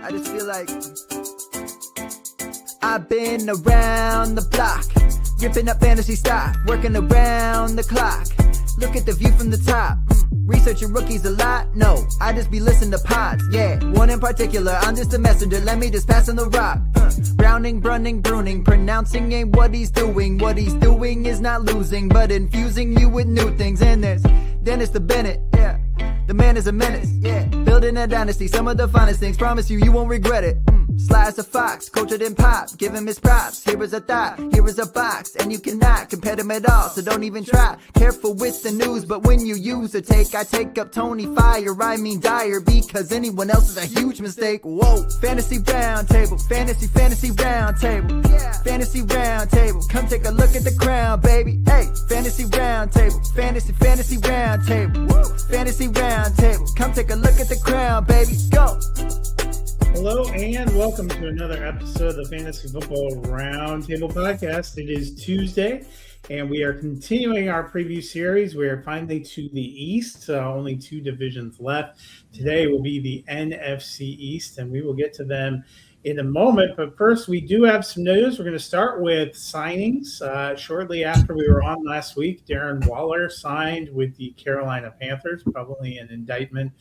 I just feel like I've been around the block, ripping up fantasy stock, working around the clock. Look at the view from the top. Researching rookies a lot? No, I just be listening to pods. Yeah, one in particular, I'm just a messenger. Let me just pass on the rock. Browning, brunning, pruning, pronouncing ain't what he's doing. What he's doing is not losing, but infusing you with new things. And there's Dennis the Bennett, yeah. The man is a menace, yeah. Building a dynasty, some of the finest things. Promise you won't regret it. Sly as a fox, cultured in pop. Give him his props. Here is a thought, here is a box, and you cannot compare them at all. So don't even try. Careful with the news, but when you use a take, I take up Tony Fire. I mean Dyer, because anyone else is a huge mistake. Whoa, fantasy round table, fantasy round table, yeah. Fantasy round table. Come take a look at the crown, baby. Hey, fantasy round table, fantasy round table, woo. Fantasy round table. Come take a look at the crown, baby. Go. Hello and welcome to another episode of the Fantasy Football Roundtable Podcast. It is Tuesday and we are continuing our preview series. We are finally to the East, only two divisions left. Today will be the NFC East and we will get to them in a moment. But first, we do have some news. We're going to start with signings. Shortly after we were on last week, Darren Waller signed with the Carolina Panthers, probably an indictment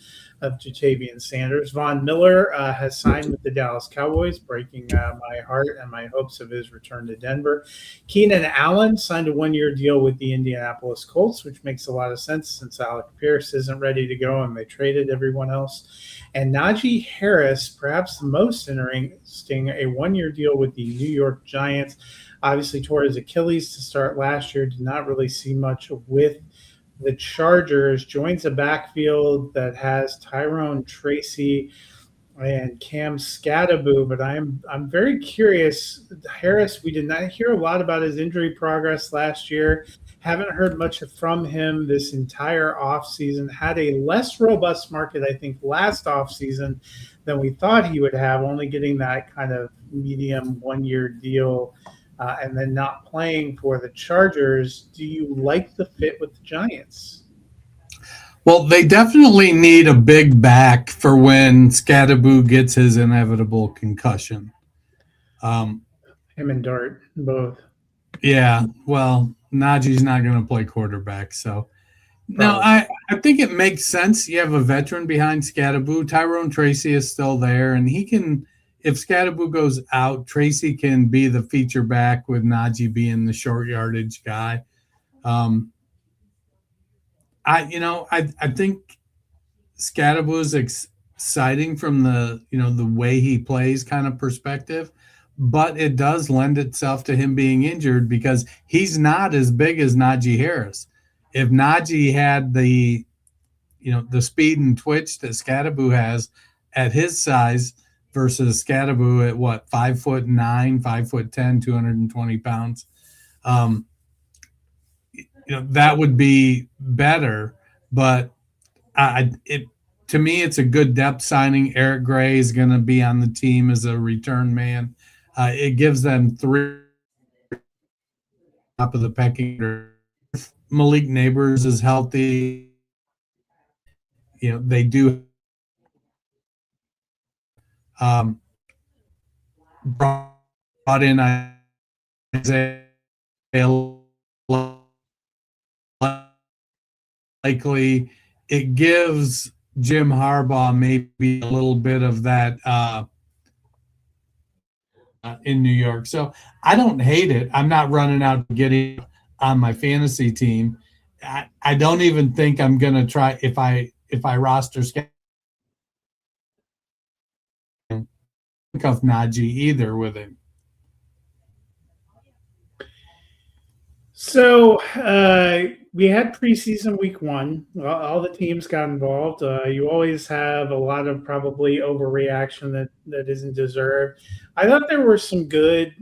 of Jatavian Sanders. Von Miller has signed with the Dallas Cowboys, breaking my heart and my hopes of his return to Denver. Keenan Allen signed a one-year deal with the Indianapolis Colts, which makes a lot of sense since Alec Pierce isn't ready to go and they traded everyone else. And Najee Harris, perhaps the most interesting, a one-year deal with the New York Giants. Obviously tore his Achilles to start last year, did not really see much with the Chargers. Joins a backfield that has Tyrone Tracy and Cam Scattaboo, but I'm very curious. Harris, we did not hear a lot about his injury progress last year. Haven't heard much from him this entire offseason. Had a less robust market, I think, last offseason than we thought he would have, only getting that kind of medium one-year deal and then not playing for the Chargers. Do you like the fit with the Giants? Well, they definitely need a big back for when Scattaboo gets his inevitable concussion. Him and Dart, both. Yeah, well, Najee's not going to play quarterback, so no, I think it makes sense. You have a veteran behind Scattaboo. Tyrone Tracy is still there, and he can, if Scattaboo goes out, Tracy can be the feature back with Najee being the short yardage guy. I think Scattaboo is exciting from the way he plays kind of perspective. But it does lend itself to him being injured because he's not as big as Najee Harris. If Najee had the speed and twitch that Scattaboo has at his size versus Scattaboo at 5'9", 5'10", 220 pounds, that would be better. But to me, it's a good depth signing. Eric Gray is going to be on the team as a return man. It gives them three top of the pecking order. Malik Neighbors is healthy. They do brought in Isaiah likely. It gives Jim Harbaugh maybe a little bit of that in New York. So I don't hate it. I'm not running out to get him on my fantasy team. I don't even think I'm going to try if I roster handcuff Najee either with him. So we had preseason week 1. All the teams got involved. You always have a lot of probably overreaction that isn't deserved. I thought there were some good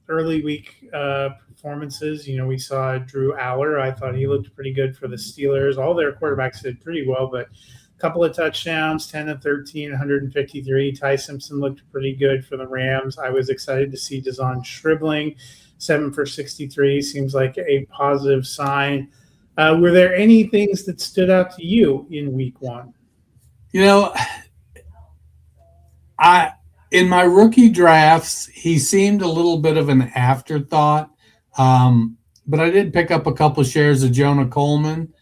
early week performances. We saw Drew Aller. I thought he looked pretty good for the Steelers. All their quarterbacks did pretty well, but a couple of touchdowns, 10 of 13, 153. Ty Simpson looked pretty good for the Rams. I was excited to see Dazon Stribling, 7 for 63, seems like a positive sign. Were there any things that stood out to you in week 1? In my rookie drafts, he seemed a little bit of an afterthought. But I did pick up a couple shares of Jonah Coleman,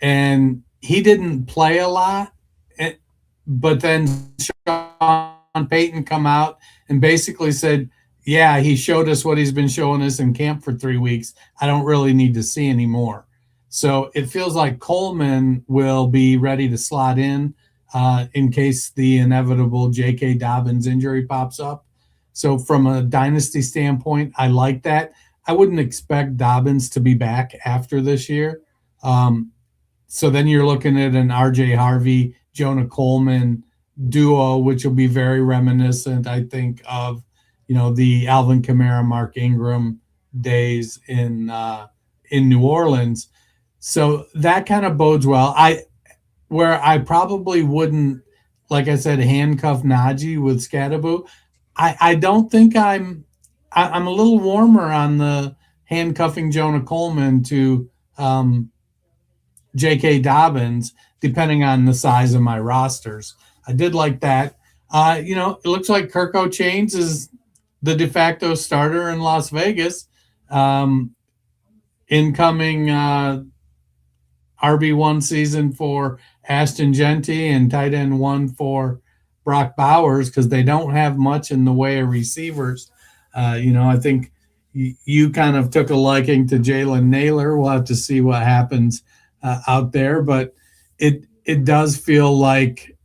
and he didn't play a lot. But then Sean Payton come out and basically said, yeah, he showed us what he's been showing us in camp for 3 weeks. I don't really need to see anymore. So it feels like Coleman will be ready to slot in case the inevitable J.K. Dobbins injury pops up. So from a dynasty standpoint, I like that. I wouldn't expect Dobbins to be back after this year. So then you're looking at an R.J. Harvey, Jonah Coleman duo, which will be very reminiscent, I think, of the Alvin Kamara, Mark Ingram days in New Orleans. So that kind of bodes well. Where I probably wouldn't, like I said, handcuff Najee with Scadaboo. I don't think I'm a little warmer on the handcuffing Jonah Coleman to J.K. Dobbins, depending on the size of my rosters. I did like that. It looks like Kirko Chains is the de facto starter in Las Vegas. Incoming RB1 season for Ashton Genty and tight end 1 for Brock Bowers, because they don't have much in the way of receivers. I think you kind of took a liking to Jalen Naylor. We'll have to see what happens out there, but it does feel like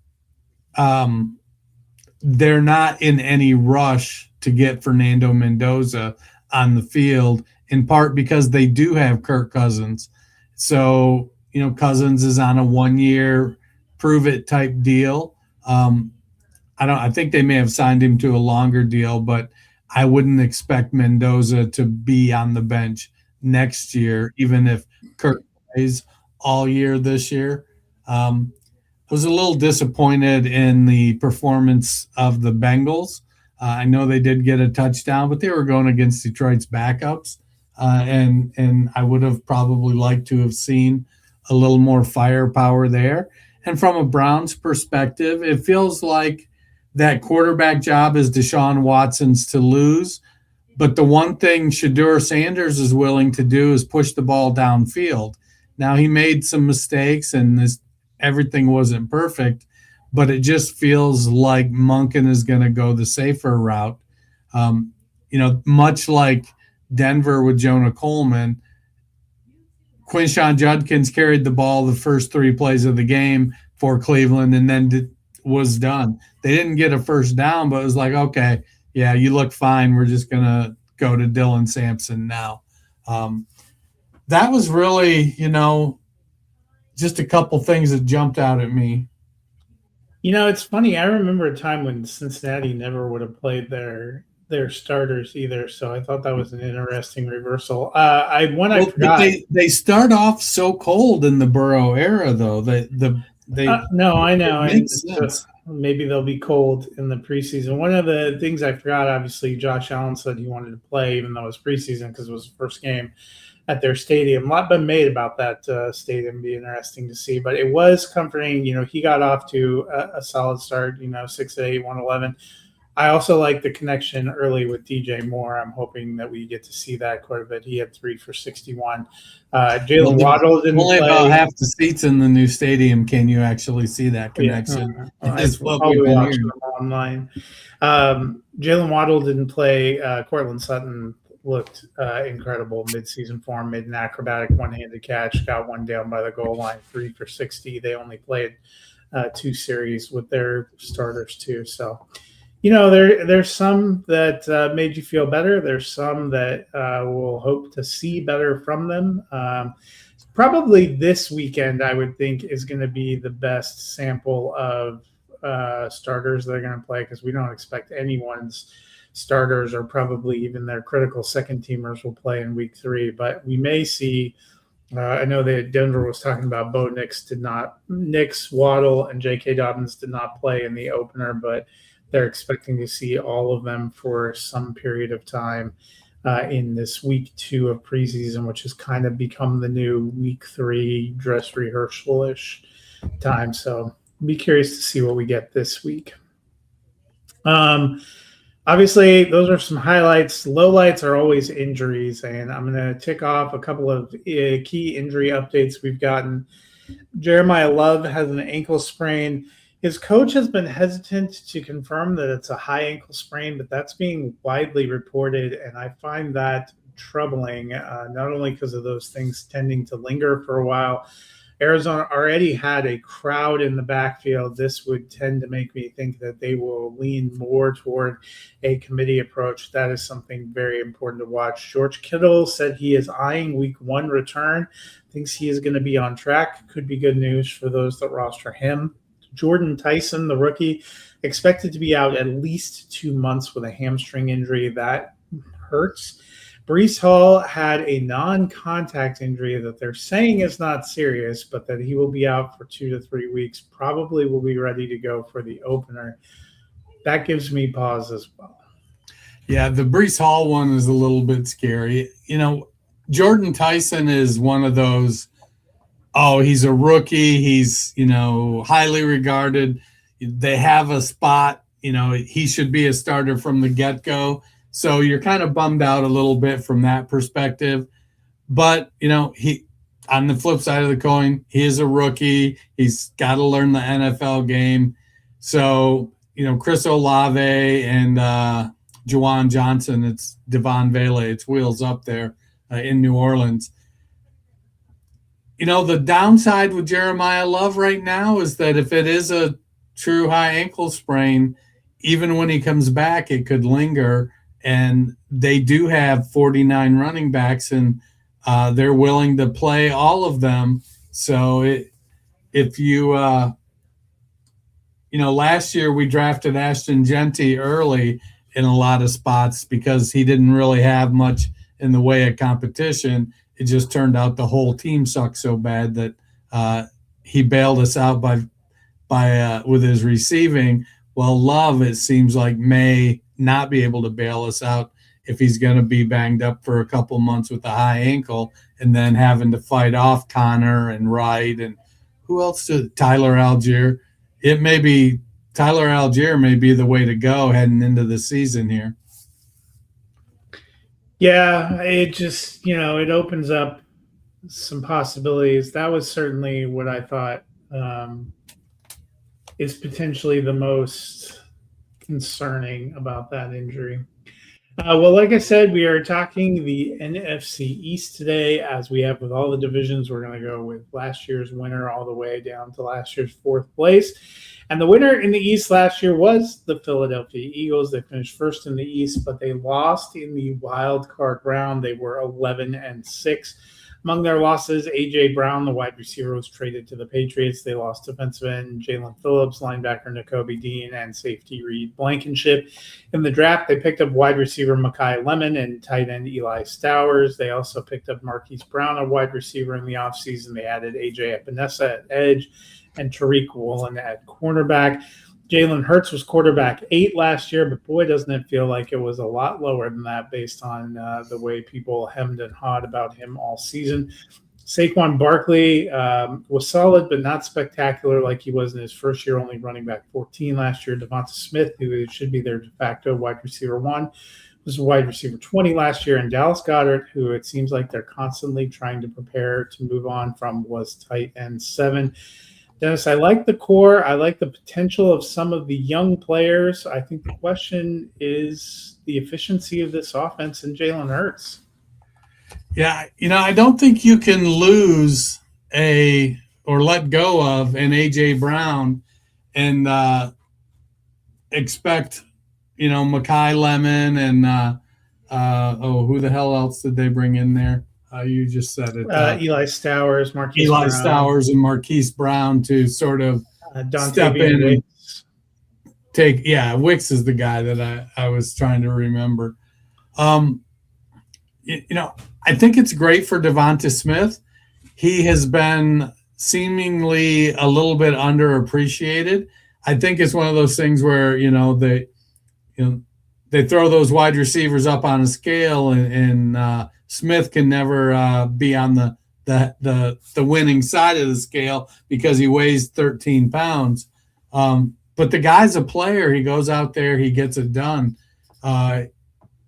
they're not in any rush to get Fernando Mendoza on the field, in part because they do have Kirk Cousins. So, Cousins is on a 1-year prove it type deal. I think they may have signed him to a longer deal, but I wouldn't expect Mendoza to be on the bench next year, even if Kirk plays all year this year. I was a little disappointed in the performance of the Bengals. I know they did get a touchdown, but they were going against Detroit's backups. And I would have probably liked to have seen a little more firepower there. And from a Browns perspective, it feels like that quarterback job is Deshaun Watson's to lose. But the one thing Shedeur Sanders is willing to do is push the ball downfield. Now, he made some mistakes and everything wasn't perfect, but it just feels like Monken is going to go the safer route. Much like Denver with Jonah Coleman, Quinshon Judkins carried the ball the first 3 plays of the game for Cleveland and then was done. They didn't get a first down, but it was like, okay, yeah, you look fine. We're just going to go to Dylan Sampson now. That was really, just a couple things that jumped out at me. It's funny. I remember a time when Cincinnati never would have played their starters either. So I thought that was an interesting reversal. They start off so cold in the Burrow era, though. No, I know. And maybe they'll be cold in the preseason. One of the things I forgot, obviously, Josh Allen said he wanted to play, even though it was preseason, because it was the first game at their stadium. A lot been made about that stadium. Be interesting to see, but it was comforting. He got off to a solid start. 6'8", 111. I also like the connection early with DJ Moore. I'm hoping that we get to see that quite a bit. He had 3 for 61. Jalen Waddle didn't play. Only about half the seats in the new stadium can you actually see that connection. Yeah. I'll watch them online. Jalen Waddle didn't play. Cortland Sutton looked incredible midseason form, made an acrobatic one-handed catch, got one down by the goal line, 3 for 60. They only played 2 series with their starters too. So, there's some that made you feel better. There's some that we'll hope to see better from them. Probably this weekend, I would think, is going to be the best sample of starters they're going to play, because we don't expect anyone's starters or probably even their critical second teamers will play in week 3. But we may see. I know that Denver was talking about Bo Nix, Waddle, and J.K. Dobbins did not play in the opener, but they're expecting to see all of them for some period of time in this week 2 of preseason, which has kind of become the new week 3 dress rehearsal-ish time. So be curious to see what we get this week. Obviously, those are some highlights. Lowlights are always injuries, and I'm going to tick off a couple of key injury updates we've gotten. Jeremiah Love has an ankle sprain. His coach has been hesitant to confirm that it's a high ankle sprain, but that's being widely reported, and I find that troubling, not only because of those things tending to linger for a while. Arizona already had a crowd in the backfield. This would tend to make me think that they will lean more toward a committee approach. That is something very important to watch. George Kittle said he is eyeing week 1 return, thinks he is going to be on track. Could be good news for those that roster him. Jordan Tyson, the rookie, expected to be out at least 2 months with a hamstring injury. That hurts. Breece Hall had a non-contact injury that they're saying is not serious, but that he will be out for 2 to 3 weeks. Probably will be ready to go for the opener. That gives me pause as well. Yeah, the Breece Hall one is a little bit scary. Jordan Tyson is one of those, he's a rookie. He's, highly regarded. They have a spot. He should be a starter from the get-go. So you're kind of bummed out a little bit from that perspective. But, he, on the flip side of the coin, he is a rookie. He's got to learn the NFL game. So, Chris Olave and Juwan Johnson, it's Devon Vele, it's wheels up there in New Orleans. The downside with Jeremiah Love right now is that if it is a true high ankle sprain, even when he comes back, it could linger. And they do have 49 running backs, and they're willing to play all of them. So if you, last year we drafted Ashton Genty early in a lot of spots because he didn't really have much in the way of competition. It just turned out the whole team sucked so bad that he bailed us out by with his receiving. Well, Love, it seems like, may not be able to bail us out if he's going to be banged up for a couple months with a high ankle and then having to fight off Connor and Wright and who else? Tyler Algier. Tyler Algier may be the way to go heading into the season here. Yeah, it just, it opens up some possibilities. That was certainly what I thought is potentially the most concerning about that injury. Well, like I said, we are talking the NFC East today, as we have with all the divisions. We're going to go with last year's winner all the way down to last year's 4th place. And the winner in the East last year was the Philadelphia Eagles. They finished first in the East, but they lost in the wild card round. They were 11-6. Among their losses, A.J. Brown, the wide receiver, was traded to the Patriots. They lost defensive end Jalen Phillips, linebacker Nakobe Dean, and safety Reed Blankenship. In the draft, they picked up wide receiver Mekhi Lemon and tight end Eli Stowers. They also picked up Marquise Brown, a wide receiver, in the offseason. They added A.J. Epinesa at edge and Tariq Woolen at cornerback. Jalen Hurts was quarterback 8 last year, but boy, doesn't it feel like it was a lot lower than that based on the way people hemmed and hawed about him all season. Saquon Barkley was solid, but not spectacular like he was in his first year, only running back 14 last year. Devonta Smith, who should be their de facto wide receiver 1, was wide receiver 20 last year. And Dallas Goedert, who it seems like they're constantly trying to prepare to move on from, was tight end 7. Dennis, I like the core. I like the potential of some of the young players. I think the question is the efficiency of this offense and Jalen Hurts. Yeah, I don't think you can lose or let go of an A.J. Brown and expect, Mekhi Lemon and who the hell else did they bring in there? You just said it. Eli Stowers, and Marquise Brown to sort of step in and Wicks is the guy that I was trying to remember. I think it's great for Devonta Smith. He has been seemingly a little bit underappreciated. I think it's one of those things where, they throw those wide receivers up on a scale and Smith can never be on the winning side of the scale because he weighs 13 pounds. but the guy's a player. He goes out there, he gets it done.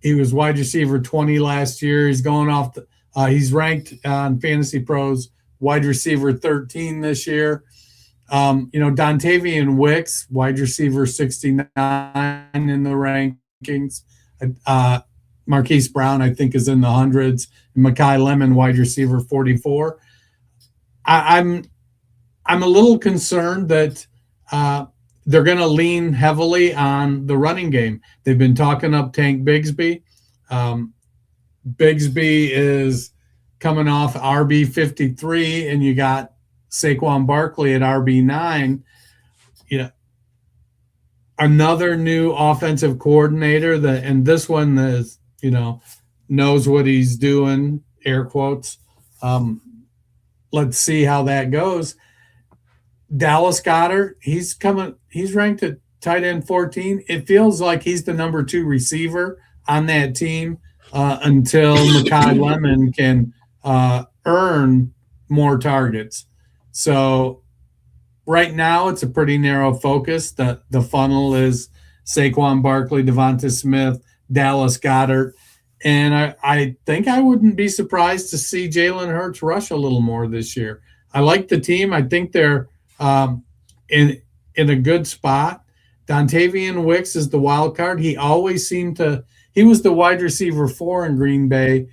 He was wide receiver 20 last year. He's going off the he's ranked on Fantasy Pros wide receiver 13 this year. Dontavian Wicks, wide receiver 69 in the rankings. Marquise Brown, I think, is in the hundreds. And Mekhi Lemon, wide receiver 44. I'm a little concerned that they're going to lean heavily on the running game. They've been talking up Tank Bigsby. Bigsby is coming off RB 53, and you got Saquon Barkley at RB 9. Another new offensive coordinator and this one is knows what he's doing. Air quotes. Let's see how that goes. Dallas Goedert, he's ranked at tight end 14. It feels like he's the number 2 receiver on that team until Mekhi Lemon can earn more targets. So right now it's a pretty narrow focus. The funnel is Saquon Barkley, Devonta Smith, Dallas Goedert. And I think I wouldn't be surprised to see Jalen Hurts rush a little more this year. I like the team. I think they're in a good spot. Dontavian Wicks is the wild card. He always seemed to – he was the wide receiver 4 in Green Bay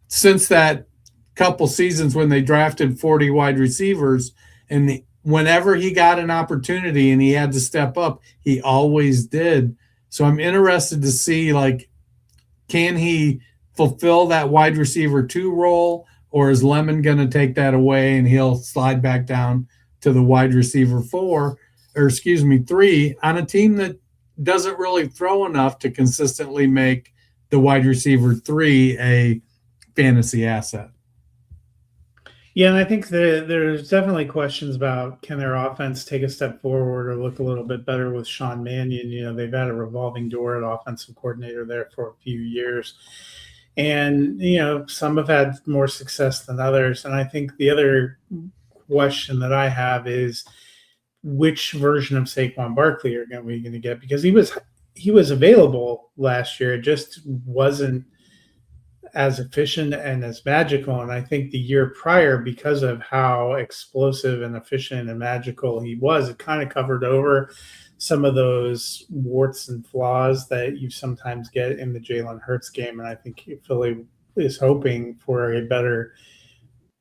since that couple seasons when they drafted 40 wide receivers. And whenever he got an opportunity and he had to step up, he always did. So I'm interested to see, can he fulfill that wide receiver 2 role, or is Lemon going to take that away and he'll slide back down to the wide receiver 3 on a team that doesn't really throw enough to consistently make the wide receiver 3 a fantasy asset? Yeah, and I think there's definitely questions about, can their offense take a step forward or look a little bit better with Sean Mannion? They've had a revolving door at offensive coordinator there for a few years. And, some have had more success than others. And I think the other question that I have is, which version of Saquon Barkley are we going to get? Because he was available last year. It just wasn't as efficient and as magical. And I think the year prior, because of how explosive and efficient and magical he was, it kind of covered over some of those warts and flaws that you sometimes get in the Jalen Hurts game. And I think Philly is hoping for a better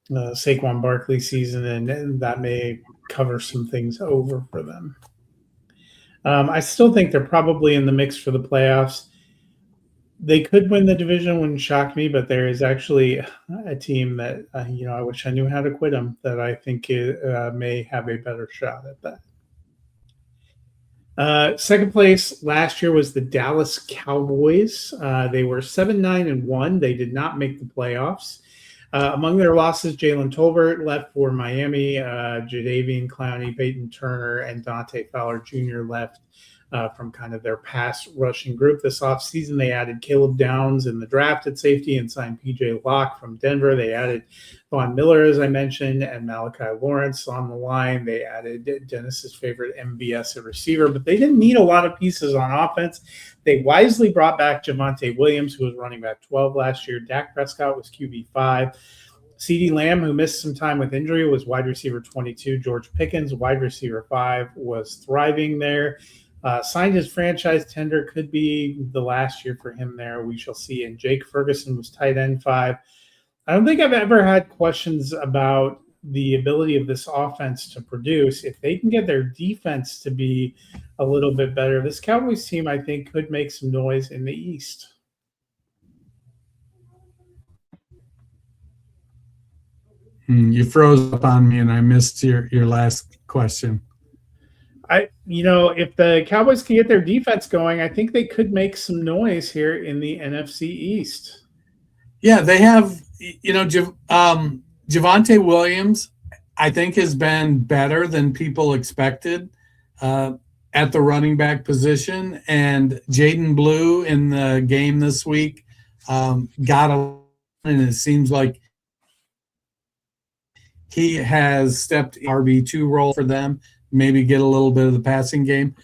Saquon Barkley season, and that may cover some things over for them. I still think they're probably in the mix for the playoffs. They could win the division, wouldn't shock me, but there is actually a team that, I wish I knew how to quit them, that I think may have a better shot at that. Second place last year was the Dallas Cowboys. They were 7-9-1. They did not make the playoffs. Among their losses, Jalen Tolbert left for Miami. Jadeveon Clowney, Peyton Turner, and Dante Fowler Jr. left from kind of their pass rushing group. This offseason, they added Caleb Downs in the draft at safety and signed P.J. Locke from Denver. They added Von Miller, as I mentioned, and Malachi Lawrence on the line. They added Dennis's favorite MVS at receiver, but they didn't need a lot of pieces on offense. They wisely brought back Javonte Williams, who was running back 12 last year. Dak Prescott was QB5. CeeDee Lamb, who missed some time with injury, was wide receiver 22. George Pickens, wide receiver 5, was thriving there. Signed his franchise tender, could be the last year for him there. We shall see. And Jake Ferguson was tight end 5. I don't think I've ever had questions about the ability of this offense to produce. If they can get their defense to be a little bit better, this Cowboys team, I think, could make some noise in the East. You froze up on me and I missed your last question. If the Cowboys can get their defense going, I think they could make some noise here in the NFC East. Yeah, they have, Javonte Williams, I think, has been better than people expected at the running back position. And Jaden Blue in the game this week got a, and it seems like he has stepped RB2 role for them. maybe get a little bit of the passing game.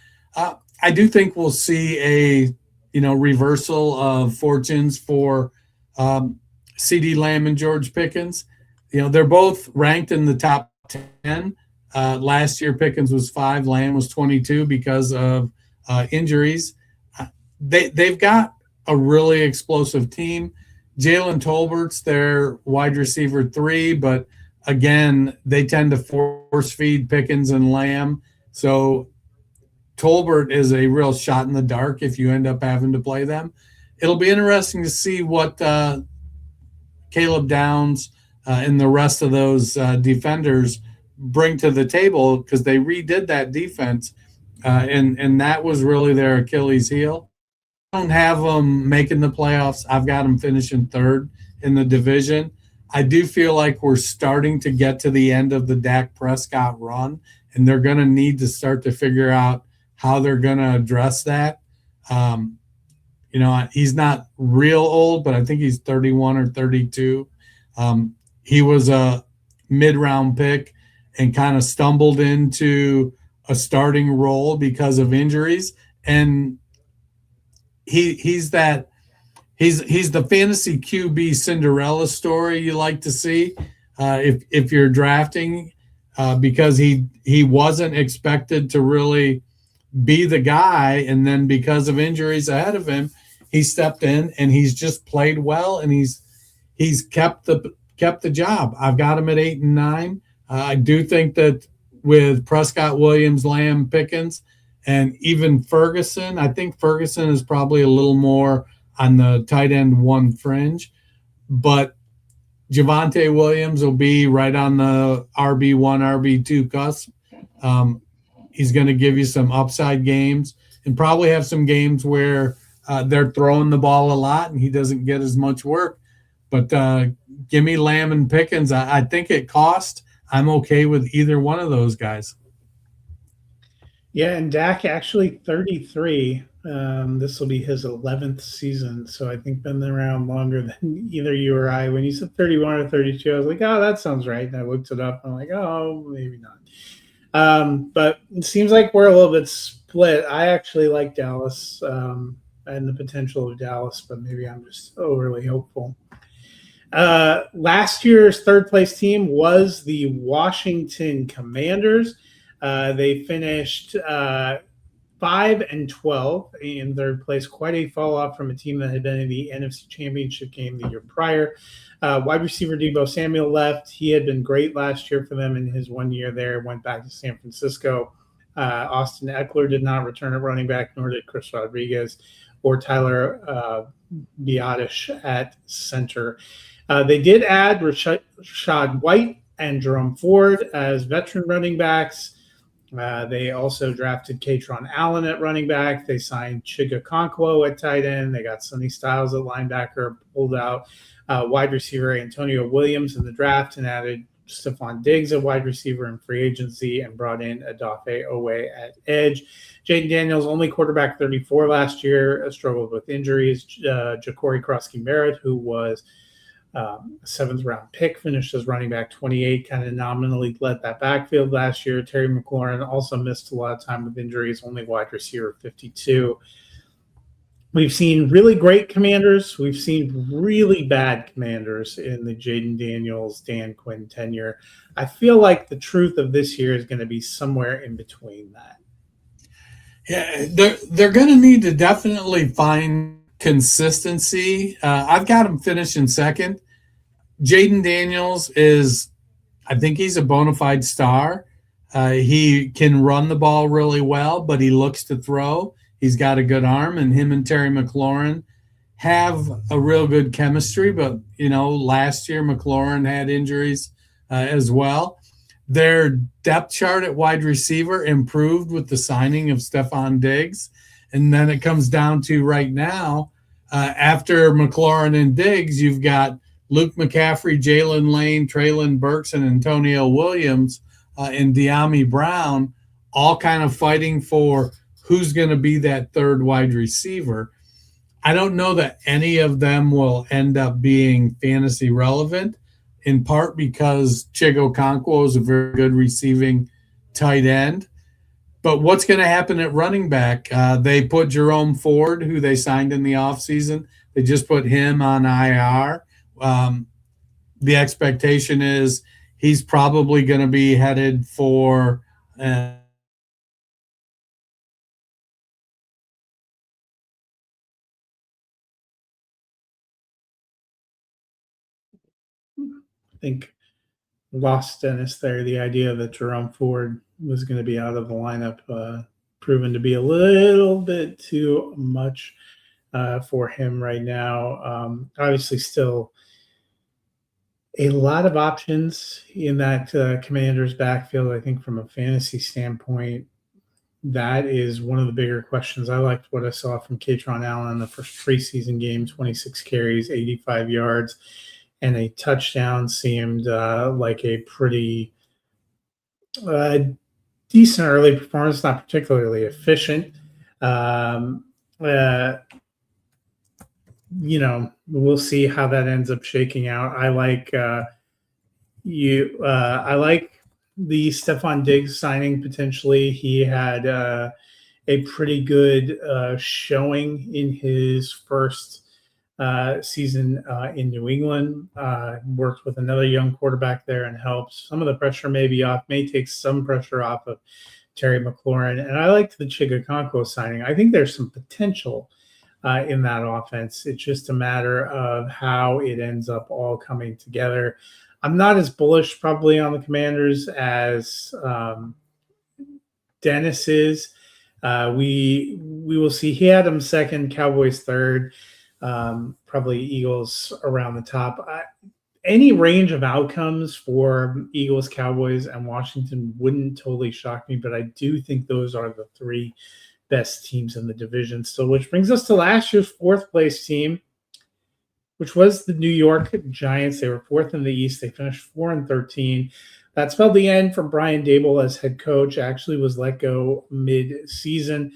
I do think we'll see a reversal of fortunes for CeeDee Lamb and George Pickens. They're both ranked in the top 10. Last year, Pickens was 5, Lamb was 22 because of injuries. They've got a really explosive team. Jalen Tolbert's their wide receiver 3, but again, they tend to force feed Pickens and Lamb. So Tolbert is a real shot in the dark if you end up having to play them. It'll be interesting to see what Caleb Downs and the rest of those defenders bring to the table, because they redid that defense, and that was really their Achilles heel. I don't have them making the playoffs. I've got them finishing 3rd in the division. I do feel like we're starting to get to the end of the Dak Prescott run, and they're going to need to start to figure out how they're going to address that. He's not real old, but I think he's 31 or 32. He was a mid-round pick and kind of stumbled into a starting role because of injuries. And he's the fantasy QB Cinderella story you like to see if you're drafting, because he wasn't expected to really be the guy, and then because of injuries ahead of him, he stepped in and he's just played well, and he's kept the job. I've got him at 8 and 9. I do think that with Prescott, Williams, Lamb, Pickens, and even Ferguson, I think Ferguson is probably a little more on the tight end 1 fringe, but Javonte Williams will be right on the RB1, RB2 cusp. He's going to give you some upside games and probably have some games where they're throwing the ball a lot and he doesn't get as much work. But give me Lamb and Pickens. I think at cost, I'm okay with either one of those guys. Yeah, and Dak actually 33. This will be his 11th season, so I think been around longer than either you or I. When you said 31 or 32, I was like, oh, that sounds right. And I looked it up. And I'm like, oh, maybe not. But it seems like we're a little bit split. I actually like Dallas and the potential of Dallas, but maybe I'm just overly hopeful. Last year's third-place team was the Washington Commanders. They finished 5 and 12 in third place. Quite a fall off from a team that had been in the NFC Championship game the year prior. Wide receiver Deebo Samuel left. He had been great last year for them in his 1 year there. Went back to San Francisco. Austin Eckler did not return at running back, nor did Chris Rodriguez or Tyler Biadasz at center. They did add Rashad White and Jerome Ford as veteran running backs. They also drafted Katron Allen at running back. They signed Chiga Okonkwo at tight end. They got Sonny Styles at linebacker, pulled out wide receiver Antonio Williams in the draft, and added Stephon Diggs at wide receiver in free agency, and brought in Odafe Owe at edge. Jaden Daniels, only quarterback 34 last year, struggled with injuries. Ja'Cory Krosky-Merritt, who was a 7th-round pick, finished as running back 28, kind of nominally led that backfield last year. Terry McLaurin also missed a lot of time with injuries, only wide receiver 52. We've seen really great Commanders. We've seen really bad Commanders in the Jaden Daniels, Dan Quinn tenure. I feel like the truth of this year is going to be somewhere in between that. Yeah, they're going to need to definitely find consistency. I've got him finishing second. Jaden Daniels I think he's a bona fide star. He can run the ball really well, but he looks to throw. He's got a good arm, and him and Terry McLaurin have a real good chemistry. But, last year McLaurin had injuries as well. Their depth chart at wide receiver improved with the signing of Stephon Diggs. And then it comes down to right now, after McLaurin and Diggs, you've got Luke McCaffrey, Jalen Lane, Treylon Burks, and Antonio Williams and De'Ami Brown all kind of fighting for who's going to be that third wide receiver. I don't know that any of them will end up being fantasy relevant, in part because Chiga Okonkwo is a very good receiving tight end. But what's going to happen at running back? They put Jerome Ford, who they signed in the offseason. They just put him on IR. The expectation is he's probably going to be headed for I think lost Dennis there. The idea that Jerome Ford was going to be out of the lineup proven to be a little bit too much for him right now. Obviously, still a lot of options in that Commanders backfield. I think from a fantasy standpoint, that is one of the bigger questions. I liked what I saw from Katron Allen in the first preseason game: 26 carries, 85 yards, and a touchdown. Seemed like a pretty uh, decent early performance, not particularly efficient. Um, uh, we'll see how that ends up shaking out. I like I like the Stephon Diggs signing potentially. He had a pretty good showing in his first season in New England. Worked with another young quarterback there and helps. Some of the pressure may be off, may take some pressure off of Terry McLaurin. And I liked the Chigakonko signing. I think there's some potential in that offense. It's just a matter of how it ends up all coming together. I'm not as bullish probably on the Commanders as Dennis is. We will see. He had him second, Cowboys third, probably Eagles around the top. Any range of outcomes for Eagles, Cowboys, and Washington wouldn't totally shock me, but I do think those are the three best teams in the division still, which brings us to last year's fourth place team, which was the New York Giants. They were fourth in the East. They finished 4-13. That spelled the end for Brian Daboll as head coach. Actually was let go mid-season.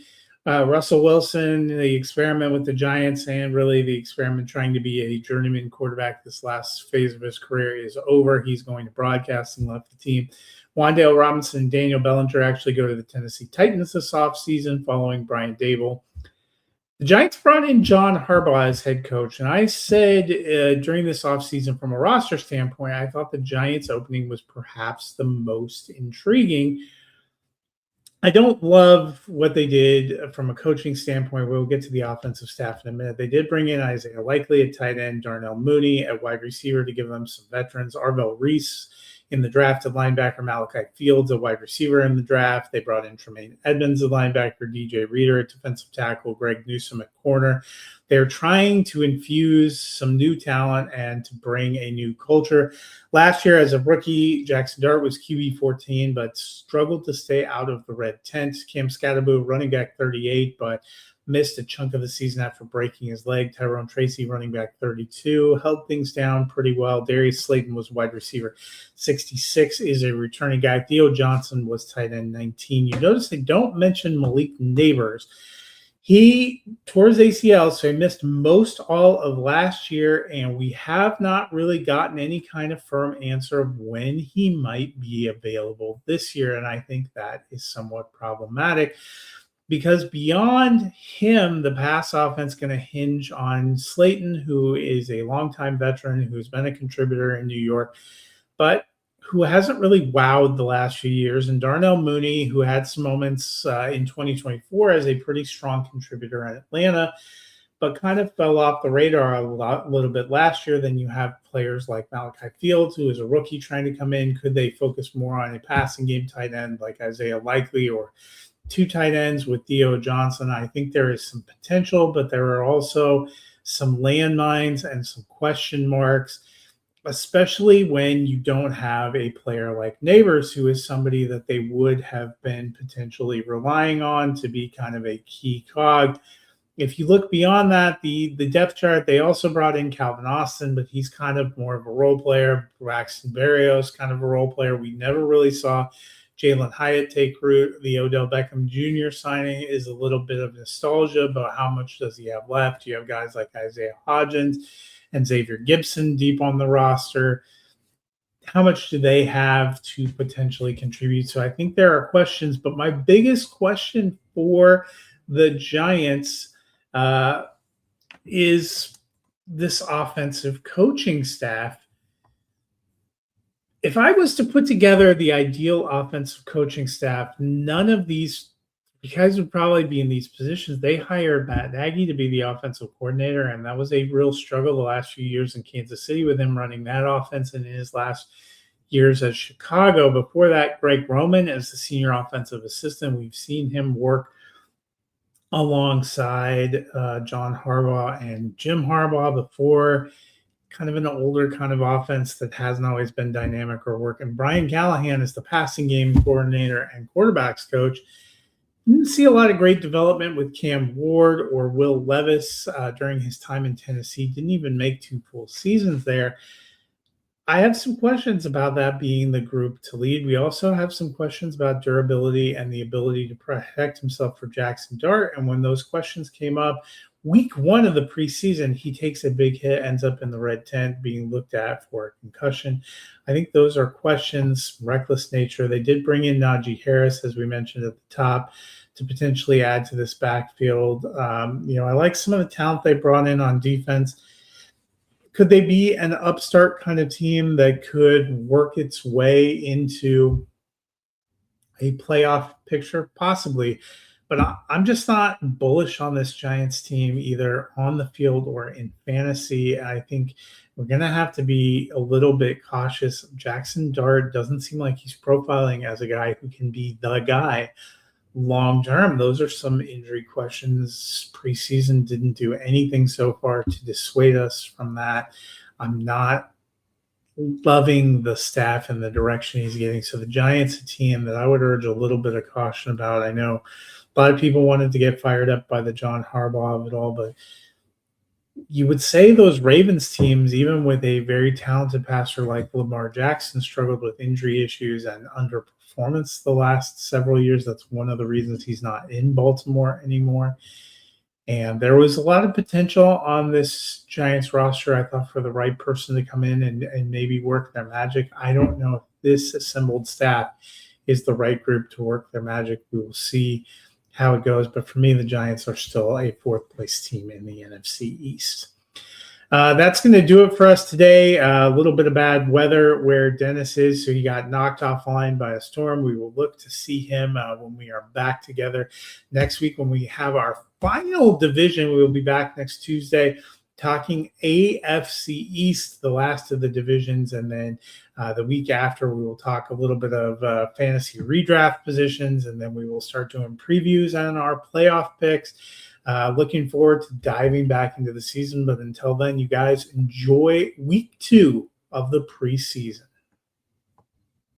Russell Wilson, the experiment with the Giants, and really the experiment trying to be a journeyman quarterback this last phase of his career is over. He's going to broadcasting, left the team. Wan'Dale Robinson and Daniel Bellinger actually go to the Tennessee Titans this offseason following Brian Daboll. The Giants brought in John Harbaugh as head coach, and I said during this offseason from a roster standpoint, I thought the Giants opening was perhaps the most intriguing. I don't love what they did from a coaching standpoint. We'll get to the offensive staff in a minute. They did bring in Isaiah Likely at tight end, Darnell Mooney at wide receiver to give them some veterans, Arvell Reese in the draft at linebacker, Malachi Fields, a wide receiver in the draft. They brought in Tremaine Edmonds, a linebacker, DJ Reader at defensive tackle, Greg Newsome at corner. They're trying to infuse some new talent and to bring a new culture. Last year, as a rookie, Jackson Dart was QB 14, but struggled to stay out of the red tent. Cam Scatterbo, running back 38, but missed a chunk of the season after breaking his leg. Tyrone Tracy, running back 32, held things down pretty well. Darius Slayton was wide receiver 66, is a returning guy. Theo Johnson was tight end 19. You notice they don't mention Malik Neighbors. He tore his ACL, so he missed most all of last year, and we have not really gotten any kind of firm answer of when he might be available this year, and I think that is somewhat problematic because beyond him, the pass offense is going to hinge on Slayton, who is a longtime veteran who's been a contributor in New York, but who hasn't really wowed the last few years, and Darnell Mooney, who had some moments in 2024 as a pretty strong contributor in Atlanta, but kind of fell off the radar a little bit last year. Then you have players like Malachi Fields, who is a rookie trying to come in. Could they focus more on a passing game tight end like Isaiah Likely or two tight ends with Theo Johnson? I think there is some potential, but there are also some landmines and some question marks, especially when you don't have a player like Neighbors, who is somebody that they would have been potentially relying on to be kind of a key cog. If you look beyond that, the depth chart, they also brought in Calvin Austin, but he's kind of more of a role player. Braxton Berrios, kind of a role player. We never really saw Jalen Hyatt take root. The Odell Beckham Jr. signing is a little bit of nostalgia, but how much does he have left? You have guys like Isaiah Hodgins and Xavier Gibson deep on the roster. how much do they have to potentially contribute? So I think there are questions, but my biggest question for the Giants is this offensive coaching staff. If I was to put together the ideal offensive coaching staff, none of these guys would probably be in these positions. They hired Matt Nagy to be the offensive coordinator, and that was a real struggle the last few years in Kansas City with him running that offense, and in his last years at Chicago. Before that, Greg Roman as the senior offensive assistant. We've seen him work alongside John Harbaugh and Jim Harbaugh before, kind of an older kind of offense that hasn't always been dynamic or working. Brian Callahan is the passing game coordinator and quarterbacks coach. Didn't see a lot of great development with Cam Ward or Will Levis during his time in Tennessee. Didn't even make 2 full seasons there. I have some questions about that being the group to lead. We also have some questions about durability and the ability to protect himself for Jackson Dart. And when those questions came up, week 1 of the preseason, he takes a big hit, ends up in the red tent being looked at for a concussion. I think those are questions, reckless nature. They did bring in Najee Harris, as we mentioned at the top, to potentially add to this backfield. I like some of the talent they brought in on defense. Could they be an upstart kind of team that could work its way into a playoff picture? Possibly. But I'm just not bullish on this Giants team, either on the field or in fantasy. I think we're going to have to be a little bit cautious. Jackson Dart doesn't seem like he's profiling as a guy who can be the guy long term. Those are some injury questions. Preseason didn't do anything so far to dissuade us from that. I'm not loving the staff and the direction he's getting. So the Giants, a team that I would urge a little bit of caution about. I know a lot of people wanted to get fired up by the John Harbaugh of it all, but you would say those Ravens teams, even with a very talented passer like Lamar Jackson, struggled with injury issues and underperformance the last several years. That's one of the reasons he's not in Baltimore anymore. And there was a lot of potential on this Giants roster, I thought, for the right person to come in and maybe work their magic. I don't know if this assembled staff is the right group to work their magic. We will see how it goes. But for me, the Giants are still a 4th place team in the NFC East. That's going to do it for us today. A little bit of bad weather where Dennis is, so he got knocked offline by a storm. We will look to see him when we are back together next week when we have our final division. We will be back next Tuesday talking AFC East, the last of the divisions, and then the week after we will talk a little bit of fantasy redraft positions, and then we will start doing previews on our playoff picks. Looking forward to diving back into the season, but until then, you guys enjoy week 2 of the preseason.